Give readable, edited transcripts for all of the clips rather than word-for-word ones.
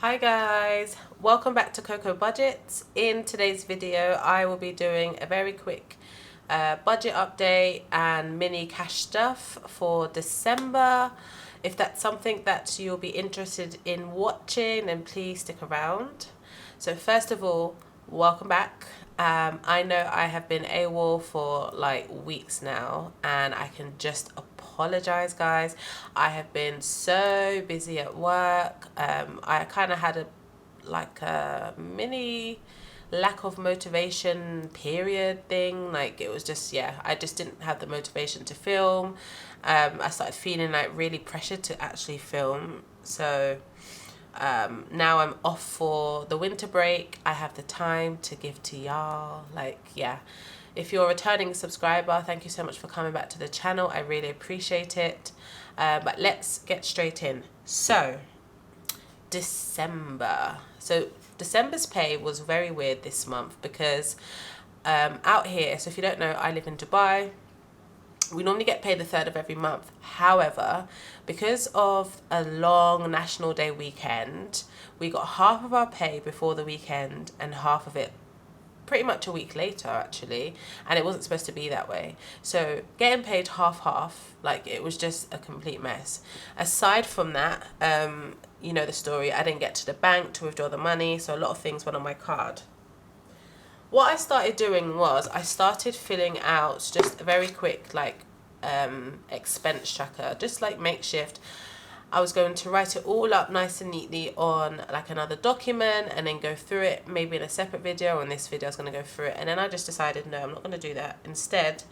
Hi guys, welcome back to CoCo Budgets. In today's video I will be doing a very quick budget update and mini cash stuff for December. If that's something that you'll be interested in watching, then please stick around. So first of all, welcome back. I know I have been AWOL for like weeks now, and I can just apologize, guys. I have been so busy at work. I kind of had a mini lack of motivation period thing. Like, it was just, yeah, I just didn't have the motivation to film. I started feeling like really pressured to actually film. So now I'm off for the winter break. I have the time to give to y'all. Like, yeah, if you're a returning subscriber, thank you so much for coming back to the channel. I really appreciate it. But let's get straight in. So December. So December's pay was very weird this month because out here, so if you don't know, I live in Dubai. We normally get paid the 3rd of every month. However, because of a long National Day weekend, we got half of our pay before the weekend and half of it pretty much a week later, actually. And it wasn't supposed to be that way. So getting paid half, like, it was just a complete mess. Aside from that, you know the story, I didn't get to the bank to withdraw the money, so a lot of things went on my card. What I started doing was I started filling out just a very quick expense tracker, just like makeshift. I was going to write it all up nice and neatly on like another document and then go through it maybe in a separate video. In this video I was going to go through it, and then I just decided no, I'm not going to do that. Instead,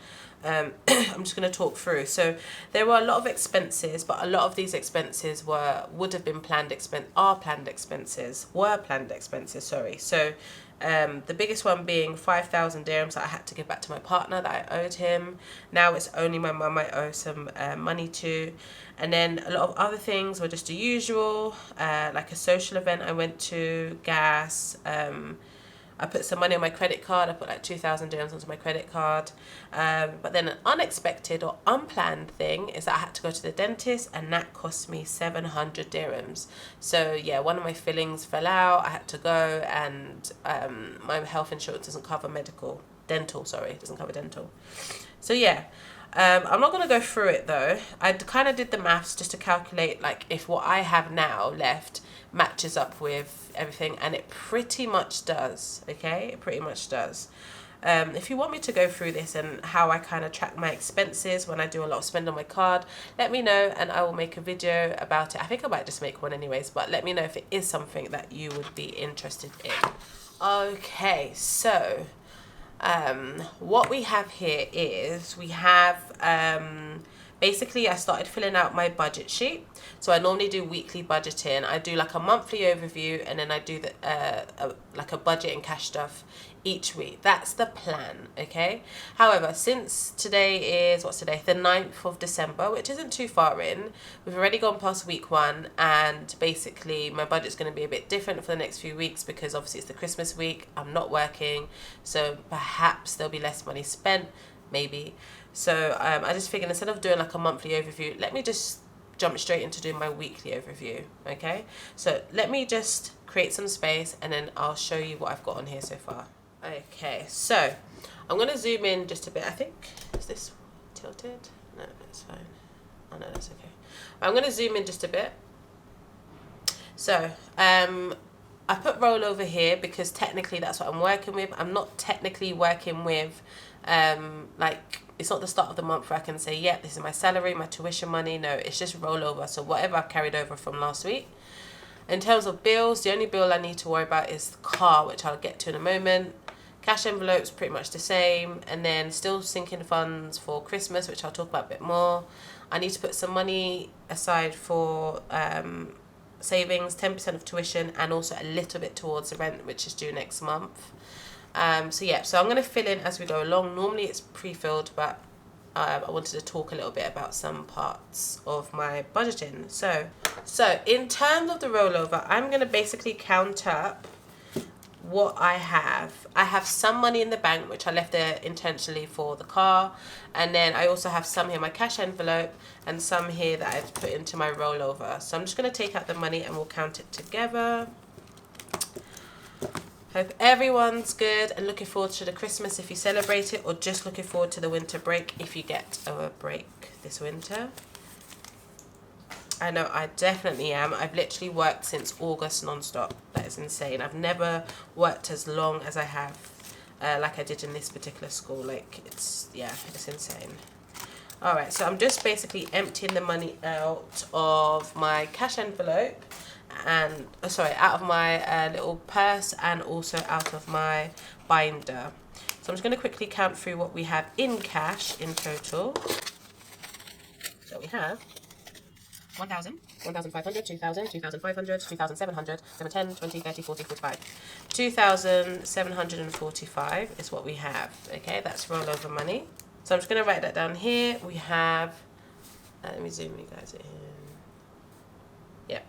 I'm just going to talk through. So there were a lot of expenses, but a lot of these expenses were planned expenses. Sorry. So the biggest one being 5,000 dirhams that I had to give back to my partner that I owed him. Now it's only my mum I owe some money to. And then a lot of other things were just the usual, like a social event I went to, gas. I put some money on my credit card. I put like 2,000 dirhams onto my credit card. But then an unexpected or unplanned thing is that I had to go to the dentist, and that cost me 700 dirhams. So yeah, one of my fillings fell out. I had to go, and my health insurance doesn't cover dental, it doesn't cover dental. So yeah. I'm not going to go through it though. I kind of did the maths just to calculate like if what I have now left matches up with everything, and it pretty much does. Okay, it pretty much does. If you want me to go through this and how I kind of track my expenses when I do a lot of spend on my card, let me know and I will make a video about it. I think I might just make one anyways, but let me know if it is something that you would be interested in. Okay, so what we have here is we have basically I started filling out my budget sheet. So I normally do weekly budgeting. I do like a monthly overview, and then I do like a budget and cash stuff each week. That's the plan, okay? However, since today is, what's today? The 9th of December, which isn't too far in. We've already gone past week 1, and basically my budget's going to be a bit different for the next few weeks because obviously it's the Christmas week. I'm not working, so perhaps there'll be less money spent, maybe. So I just figured instead of doing like a monthly overview, let me just jump straight into doing my weekly overview, okay? So let me just create some space and then I'll show you what I've got on here so far. Okay, so I'm going to zoom in just a bit. I think, is this tilted? No, it's fine. Oh no, that's okay. I'm going to zoom in just a bit. So I put rollover here because technically that's what I'm working with. I'm not technically working with like, it's not the start of the month where I can say, yeah, this is my salary, my tuition money. No, it's just rollover. So whatever I've carried over from last week. In terms of bills, the only bill I need to worry about is the car, which I'll get to in a moment. Cash envelopes, pretty much the same. And then still sinking funds for Christmas, which I'll talk about a bit more. I need to put some money aside for savings, 10% of tuition, and also a little bit towards the rent, which is due next month. So yeah, so I'm going to fill in as we go along. Normally it's pre-filled, but I wanted to talk a little bit about some parts of my budgeting. So in terms of the rollover, I'm going to basically count up what I have some money in the bank, which I left there intentionally for the car, and then I also have some here in my cash envelope and some here that I've put into my rollover. So I'm just going to take out the money and we'll count it together. Hope everyone's good and looking forward to the Christmas if you celebrate it, or just looking forward to the winter break if you get a break this winter. I know I definitely am. I've literally worked since August non-stop. That is insane. I've never worked as long as I have, like I did in this particular school. Like, it's insane. All right, so I'm just basically emptying the money out of my cash envelope and, out of my little purse and also out of my binder. So I'm just going to quickly count through what we have in cash in total. So we have 1,000, 1,500, 2,000, 2,500, 2,700, 710, 20, 30, 40, 45. 2,745 is what we have. Okay, that's rollover money. So I'm just going to write that down here. We have, let me zoom you guys in. Yeah,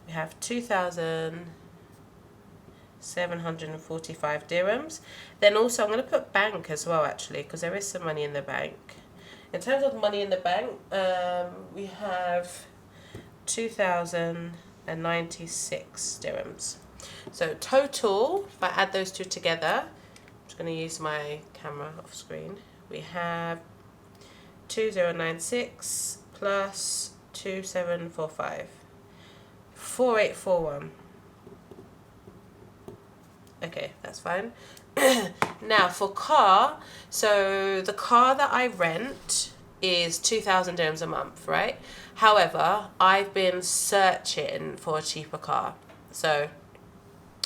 we have 2,745 dirhams. Then also I'm going to put bank as well, actually, because there is some money in the bank. In terms of money in the bank, we have 2,096 dirhams. So total, if I add those two together, I'm just going to use my camera off screen. We have 2,096 plus 2,745, 4,841. Okay, that's fine. Now for car, so the car that I rent is 2,000 dirhams a month, right? However, I've been searching for a cheaper car. So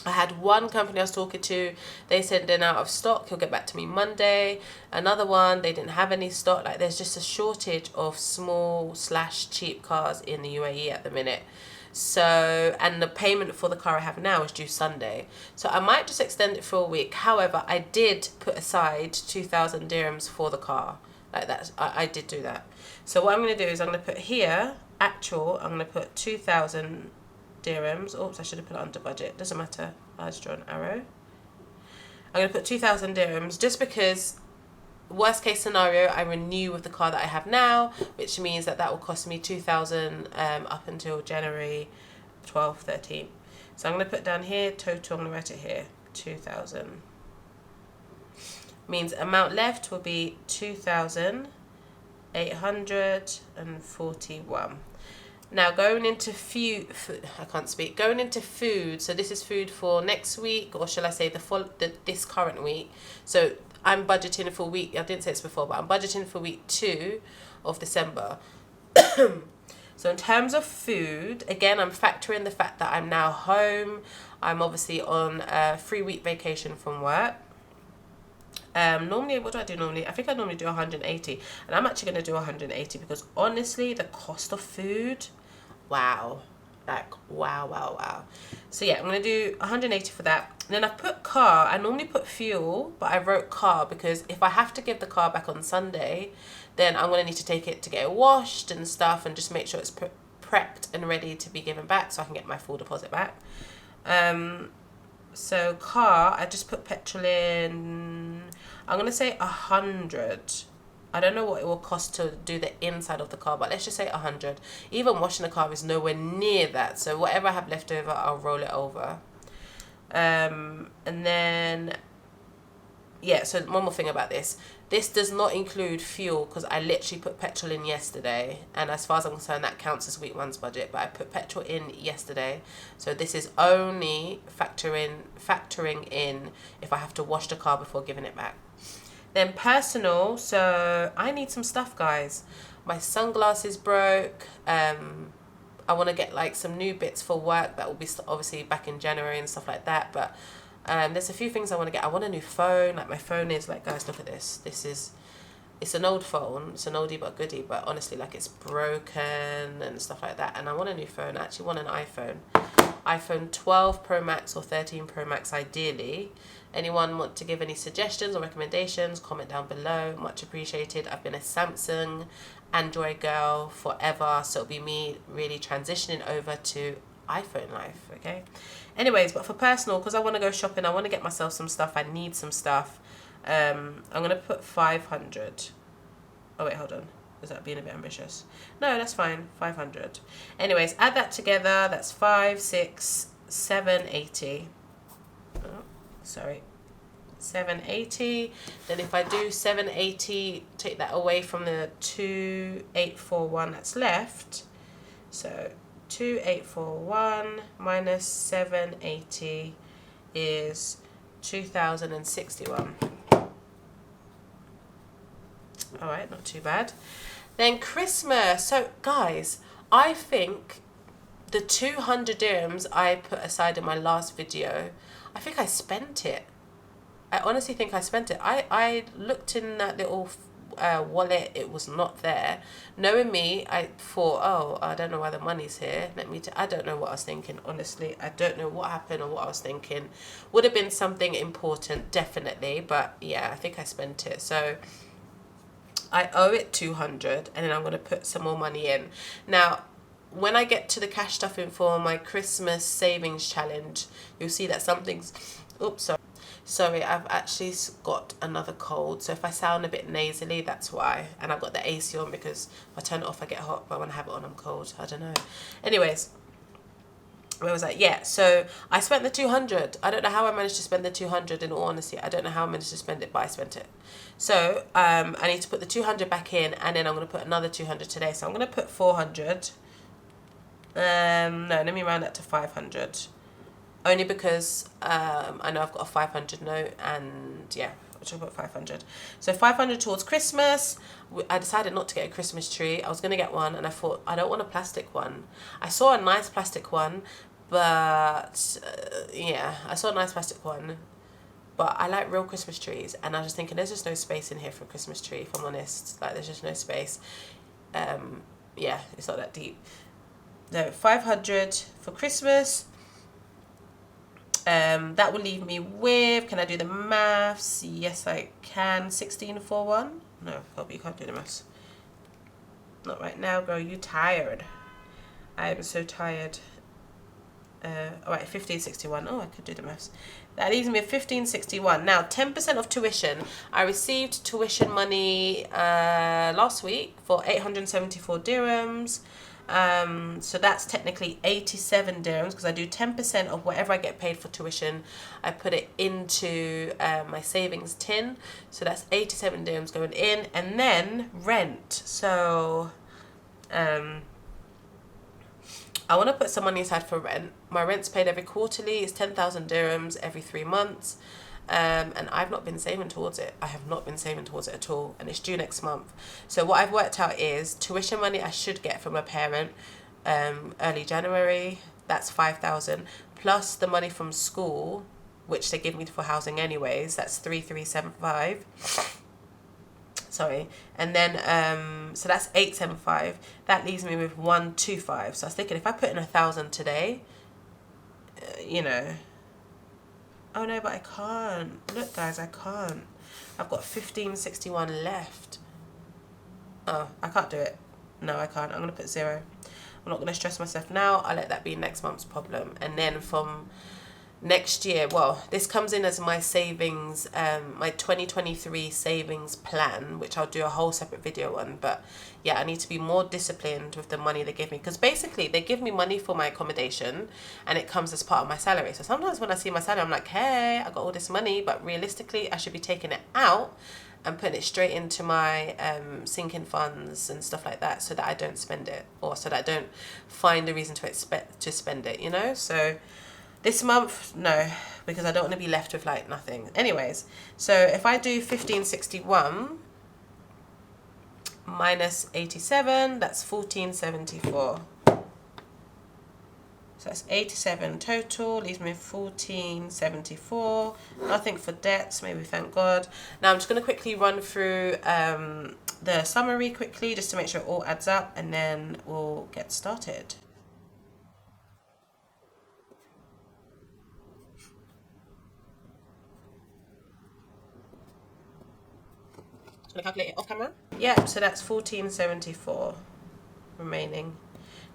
I had one company I was talking to, they said they're out of stock, he'll get back to me Monday. Another one, they didn't have any stock. Like, there's just a shortage of small / cheap cars in the UAE at the minute. So, and the payment for the car I have now is due Sunday. So I might just extend it for a week. However, I did put aside 2,000 dirhams for the car. Like that, I did do that. So what I'm going to do is I'm going to put here, actual, I'm going to put 2,000 dirhams. Oops, I should have put it under budget. Doesn't matter. I just draw an arrow. I'm going to put 2,000 dirhams just because, worst case scenario, I renew with the car that I have now, which means that will cost me 2,000 up until January 12th, 13th. So I'm going to put down here, total, I'm going to write it here, 2,000. Means amount left will be 2,841. Now going into food, going into food, so this is food for next week, or shall I say this current week. So I'm budgeting for week, I didn't say this before, but I'm budgeting for week 2 of December. So in terms of food, again, I'm factoring the fact that I'm now home. I'm obviously on a 3-week vacation from work. Normally, what do I do normally? I think I normally do 180, and I'm actually going to do 180 because honestly, the cost of food, wow. Like, wow. So yeah, I'm going to do 180 for that. And then I put car. I normally put fuel, but I wrote car because if I have to give the car back on Sunday, then I'm going to need to take it to get it washed and stuff and just make sure it's prepped and ready to be given back so I can get my full deposit back. So car, I just put petrol in, I'm going to say 100. I don't know what it will cost to do the inside of the car, but let's just say 100. Even washing the car is nowhere near that. So whatever I have left over, I'll roll it over. And then, yeah, so one more thing about this. This does not include fuel because I literally put petrol in yesterday. And as far as I'm concerned, that counts as week 1's budget. But I put petrol in yesterday. So this is only factoring in if I have to wash the car before giving it back. Then personal, so I need some stuff, guys. My sunglasses broke. I want to get like some new bits for work that will be obviously back in January and stuff like that. But there's a few things I want to get. I want a new phone. Like, my phone is like, guys, look at this. It's an old phone. It's an oldie but goodie. But honestly, like, it's broken and stuff like that. And I want a new phone. I actually want an iPhone. iPhone 12 Pro Max or 13 Pro Max ideally. Anyone want to give any suggestions or recommendations, comment down below. Much appreciated. I've been a Samsung Android girl forever, so it'll be me really transitioning over to iPhone life, okay? Anyways, but for personal, because I want to go shopping, I want to get myself some stuff, I need some stuff, I'm going to put 500. Oh, wait, hold on. Is that being a bit ambitious? No, that's fine. 500. Anyways, add that together. That's 5, 6, 780. Oh, sorry. 780. Then if I do 780, take that away from the 2841 that's left. So 2841 minus 780 is 2061. All right, not too bad. Then Christmas. So guys, I think the 200 dirhams I put aside in my last video, I think I spent it. I honestly think I spent it. I looked in that little wallet, it was not there. Knowing me, I thought, oh, I don't know why the money's here. I don't know what I was thinking, honestly. I don't know what happened or what I was thinking. Would have been something important, definitely. But yeah, I think I spent it. So I owe it 200, and then I'm going to put some more money in. Now, when I get to the cash stuffing for my Christmas savings challenge, you'll see that something's... Oops, sorry, I've actually got another cold. So if I sound a bit nasally, that's why. And I've got the AC on because if I turn it off, I get hot. But when I have it on, I'm cold. I don't know. Anyways, where was I? Yeah, so I spent the 200. I don't know how I managed to spend the 200, in all honesty. I don't know how I managed to spend it, but I spent it. So I need to put the 200 back in, and then I'm going to put another 200 today. So I'm going to put 400. No, let me round that to 500. Only because I know I've got a 500 note, and yeah, I should put 500. So 500 towards Christmas. I decided not to get a Christmas tree. I was going to get one, and I thought, I don't want a plastic one. I saw a nice plastic one, but yeah, I saw a nice plastic one. But I like real Christmas trees, and I was just thinking, there's just no space in here for a Christmas tree, if I'm honest. Like, there's just no space. Yeah, it's not that deep. So 500 for Christmas. That will leave me with, can I do the maths? Yes, I can. 1641? No, probably you can't do the maths. Not right now, girl. You tired. I am so tired. Alright, 1561. Oh, I could do the maths. That leaves me at 1561. Now, 10% of tuition. I received tuition money last week for 874 dirhams. So that's technically 87 dirhams, because I do 10% of whatever I get paid for tuition. I put it into my savings tin. So that's 87 dirhams going in. And then rent. So I want to put some money aside for rent. My rent's paid every quarterly. It's 10,000 dirhams every 3 months. And I've not been saving towards it. I have not been saving towards it at all. And it's due next month. So what I've worked out is tuition money I should get from a parent early January. That's 5,000. Plus the money from school, which they give me for housing anyways. That's 3,375. Sorry. And then, so that's 875. That leaves me with 125. So I was thinking, if I put in 1,000 today, you know... Oh no, but I can't. Look guys, I can't. I've got 1561 left. Oh, I can't do it. No, I can't. I'm going to put 0. I'm not going to stress myself now. I'll let that be next month's problem. And then from next year, well, this comes in as my savings, my 2023 savings plan, which I'll do a whole separate video on. But yeah, I need to be more disciplined with the money they give me, because basically they give me money for my accommodation and it comes as part of my salary. So sometimes when I see my salary, I'm like, hey, I got all this money, but realistically I should be taking it out and putting it straight into my sinking funds and stuff like that, so that I don't spend it, or so that I don't find a reason to expect to spend it, you know. So this month, no, because I don't want to be left with like nothing. Anyways, so if I do 1561 minus 87, that's 1474. So that's 87 total, leaves me 1474. Nothing for debts, maybe, thank God. Now I'm just going to quickly run through the summary quickly, just to make sure it all adds up, and then we'll get started. Calculate it off camera. Yep, so that's 1474 remaining.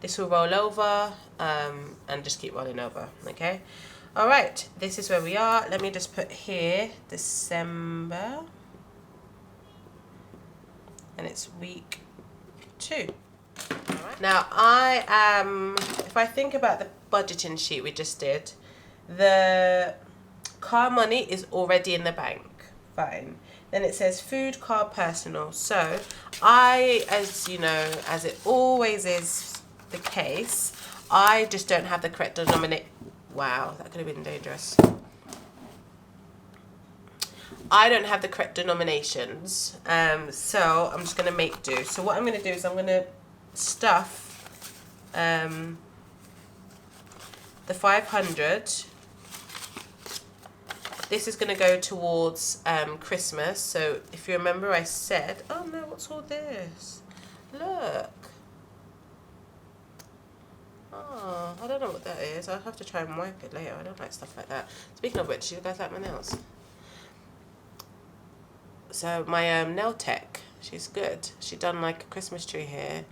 This will roll over and just keep rolling over, okay? All right, this is where we are. Let me just put here December, and it's week 2. All right. Now I am, if I think about the budgeting sheet we just did, the car money is already in the bank, fine. Then it says food, car, personal. So I, as you know, as it always is the case, I just don't have the correct denominator. Wow, that could have been dangerous. I don't have the correct denominations, so I'm just going to make do. So what I'm going to do is I'm going to stuff the 500. This is going to go towards Christmas. So if you remember, I said, oh no, what's all this? Look. Oh, I don't know what that is. I'll have to try and wipe it later. I don't like stuff like that. Speaking of which, you guys like my nails? So my nail tech, she's good. She done like a Christmas tree here,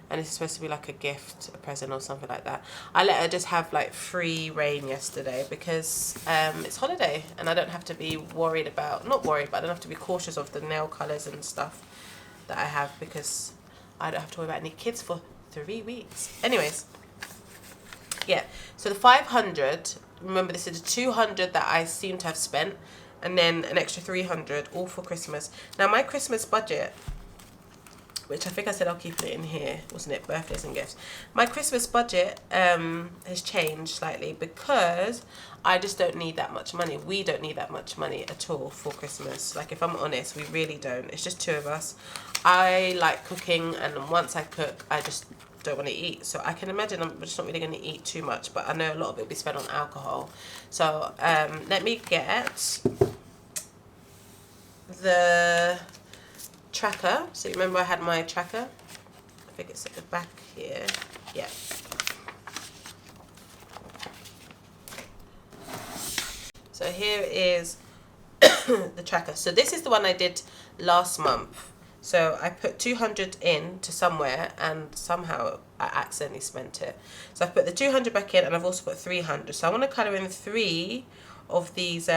and it's supposed to be like a gift, a present or something like that. I let her just have like free reign yesterday because it's holiday and I don't have to be worried about, not worried, but I don't have to be cautious of the nail colours and stuff that I have because I don't have to worry about any kids for 3 weeks. Anyways, yeah, so the 500, remember this is the 200 that I seem to have spent, and then an extra 300 all for Christmas. Now my Christmas budget, which I think I said I'll keep it in here, wasn't it? Birthdays and gifts. My Christmas budget has changed slightly because I just don't need that much money. We don't need that much money at all for Christmas. Like, if I'm honest, we really don't. It's just 2 of us. I like cooking, and once I cook, I just don't want to eat. So I can imagine I'm just not really going to eat too much, but I know a lot of it will be spent on alcohol. So let me get the tracker. So you remember I had my tracker? I think it's at the back here. Yeah. So here is the tracker. So this is the one I did last month. So I put 200 in to somewhere and somehow I accidentally spent it. So I've put the 200 back in and I've also put 300. So I want to colour in 3 of these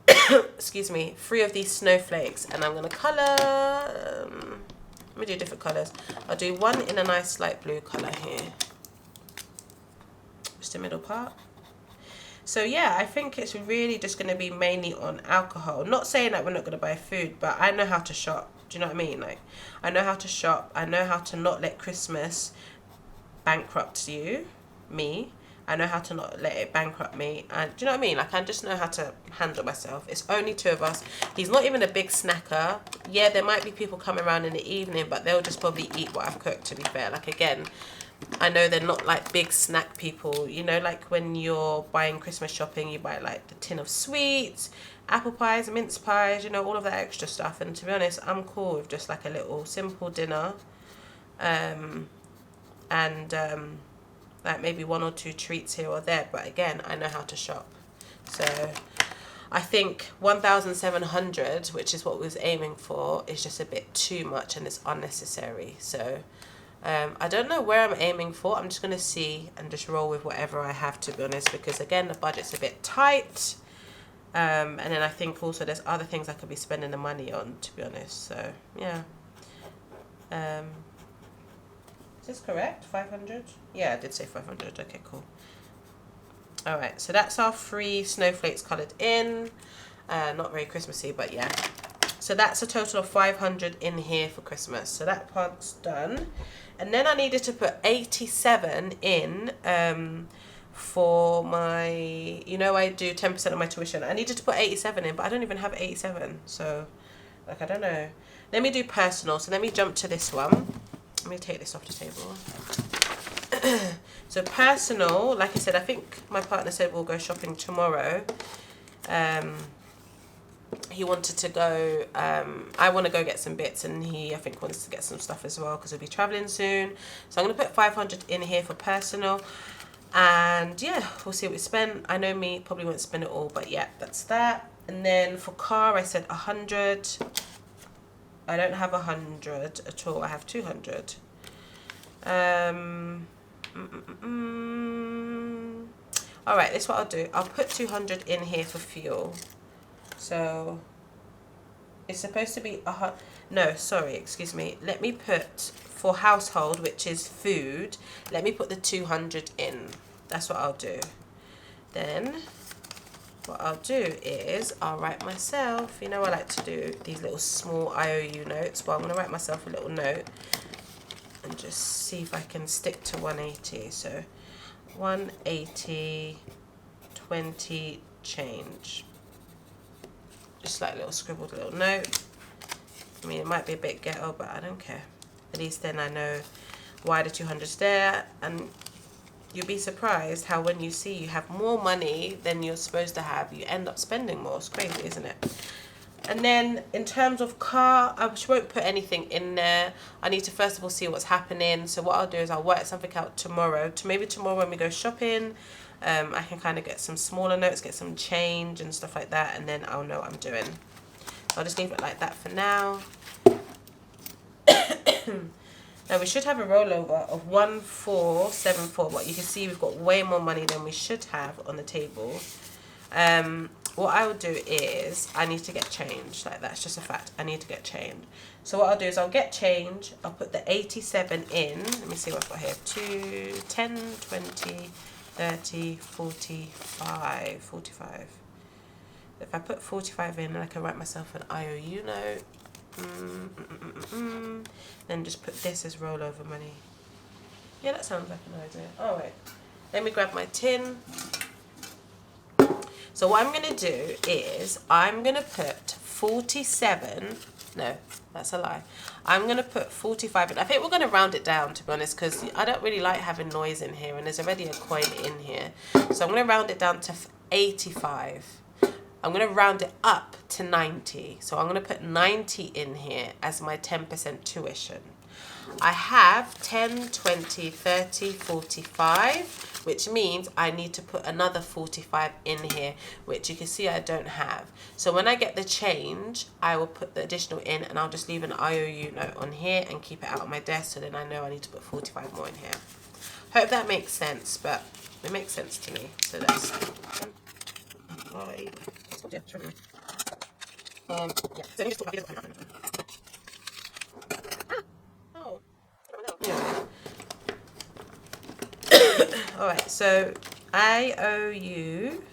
excuse me, 3 of these snowflakes, and I'm going to colour, let me do different colours. I'll do one in a nice light blue colour here, just the middle part. So yeah, I think it's really just going to be mainly on alcohol. Not saying that we're not going to buy food, but I know how to shop. Do you know what I mean? Like, I know how to shop. I know how to not let Christmas bankrupt me. I know how to not let it bankrupt me. And do you know what I mean? Like, I just know how to handle myself. It's only 2 of us. He's not even a big snacker. Yeah, there might be people coming around in the evening, but they'll just probably eat what I've cooked, to be fair. Like, again, I know they're not like big snack people. You know, like when you're buying Christmas shopping, you buy like the tin of sweets, apple pies, mince pies, you know, all of that extra stuff. And to be honest, I'm cool with just like a little simple dinner. Like maybe 1 or 2 treats here or there, but again, I know how to shop. So I think 1,700, which is what we was aiming for, is just a bit too much and it's unnecessary. So I don't know where I'm aiming for. I'm just going to see and just roll with whatever I have, to be honest, because again, the budget's a bit tight. And then I think also there's other things I could be spending the money on, to be honest. So yeah. Is this correct? 500? Yeah, I did say 500. Okay, cool. All right, so that's our 3 snowflakes coloured in. Not very Christmassy, but yeah. So that's a total of 500 in here for Christmas. So that part's done. And then I needed to put 87 in for my, you know, I do 10% of my tuition. I needed to put 87 in, but I don't even have 87. So, like, I don't know. Let me do personal. So let me jump to this one. Let me take this off the table. So personal, like I said, I think my partner said we'll go shopping tomorrow. He wanted to go, I want to go get some bits, and he, I think, wants to get some stuff as well because we'll be travelling soon. So I'm going to put 500 in here for personal. And yeah, we'll see what we spend. I know me probably won't spend it all, but yeah, that's that. And then for car, I said 100. I don't have 100 at all. I have 200. All right, this is what I'll do. I'll put 200 in here for fuel. So it's supposed to be no, sorry, excuse me. Let me put for household, which is food. Let me put the 200 in. That's what I'll do. Then what I'll do is I'll write myself, you know, I like to do these little small IOU notes, but I'm going to write myself a little note and just see if I can stick to 180. So 180, 20 change. Just like a little scribbled little note. I mean, it might be a bit ghetto, but I don't care. At least then I know why the 200's there, and you'll be surprised how when you see you have more money than you're supposed to have, you end up spending more. It's crazy, isn't it? And then in terms of car, I won't put anything in there. I need to first of all see what's happening. So what I'll do is I'll work something out tomorrow. Maybe tomorrow when we go shopping, I can kind of get some smaller notes, get some change and stuff like that, and then I'll know what I'm doing. So I'll just leave it like that for now. Now we should have a rollover of 1474, but you can see we've got way more money than we should have on the table. What I will do is I need to get change. Like, that's just a fact. I need to get change. So what I'll do is I'll get change. I'll put the 87 in. Let me see what I've got here. 2, 10, 20, 30, 45, 45. If I put 45 in, I can write myself an IOU note. Then just put this as rollover money. Yeah, that sounds like an idea. All right. Let me grab my tin. So what I'm going to do is I'm going to put 47. No, that's a lie. I'm going to put 45 in. I think we're going to round it down, to be honest, because I don't really like having noise in here, and there's already a coin in here. So I'm going to round it down to 85. I'm going to round it up to 90. So I'm going to put 90 in here as my 10% tuition. I have 10, 20, 30, 45, which means I need to put another 45 in here, which you can see I don't have. So when I get the change, I will put the additional in, and I'll just leave an IOU note on here and keep it out of my desk, so then I know I need to put 45 more in here. Hope that makes sense, but it makes sense to me. So that's... yeah, so let me just talk about this. Alright, so I owe you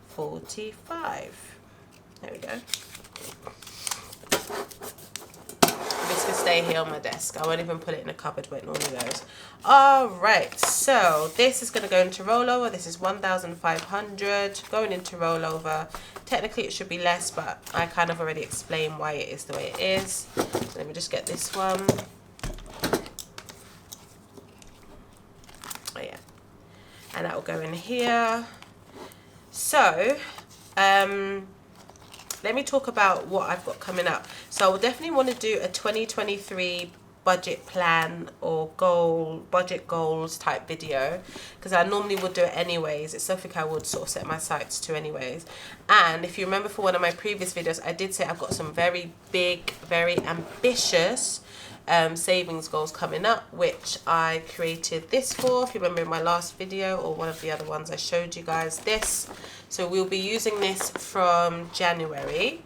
45. There we go. This can stay here on my desk. I won't even put it in a cupboard where it normally goes. Alright, so this is going to go into rollover. This is 1,500 going into rollover. Technically it should be less, but I kind of already explained why it is the way it is. So let me just get this one. Oh yeah, and that will go in here. So let me talk about what I've got coming up. So I will definitely want to do a 2023 budget plan or budget goals type video, because I normally would do it anyways. It's something I would sort of set my sights to anyways. And if you remember for one of my previous videos, I did say I've got some very big, very ambitious savings goals coming up, which I created this for. If you remember in my last video or one of the other ones, I showed you guys this. So we'll be using this from January.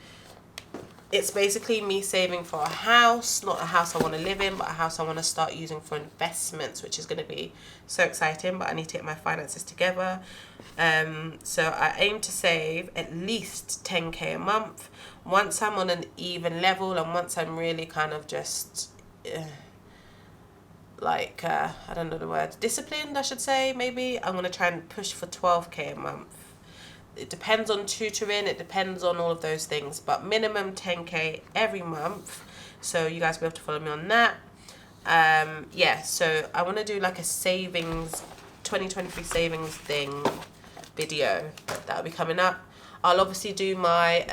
It's basically me saving for a house, not a house I want to live in, but a house I want to start using for investments, which is going to be so exciting, but I need to get my finances together. So I aim to save at least 10k a month. Once I'm on an even level, and once I'm really kind of just I don't know the word, disciplined, I should say, maybe, I'm going to try and push for 12k a month. It depends on tutoring, it depends on all of those things, but minimum 10k every month. So you guys will be able to follow me on that. Yeah, so I want to do like a savings, 2023 savings thing video that will be coming up. I'll obviously do my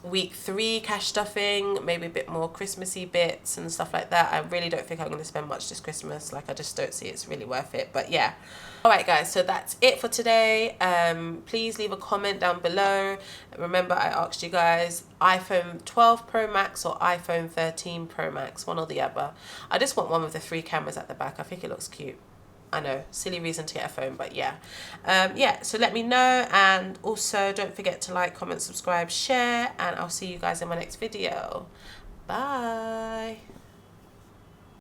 week 3 cash stuffing, maybe a bit more Christmassy bits and stuff like that. I really don't think I'm going to spend much this Christmas. Like, I just don't see it's really worth it. But yeah. Alright guys, so that's it for today. Please leave a comment down below. Remember, I asked you guys iPhone 12 Pro Max or iPhone 13 Pro Max, one or the other. I just want one with the 3 cameras at the back. I think it looks cute. I know, silly reason to get a phone, but yeah. Yeah, so let me know, and also don't forget to like, comment, subscribe, share, and I'll see you guys in my next video. Bye.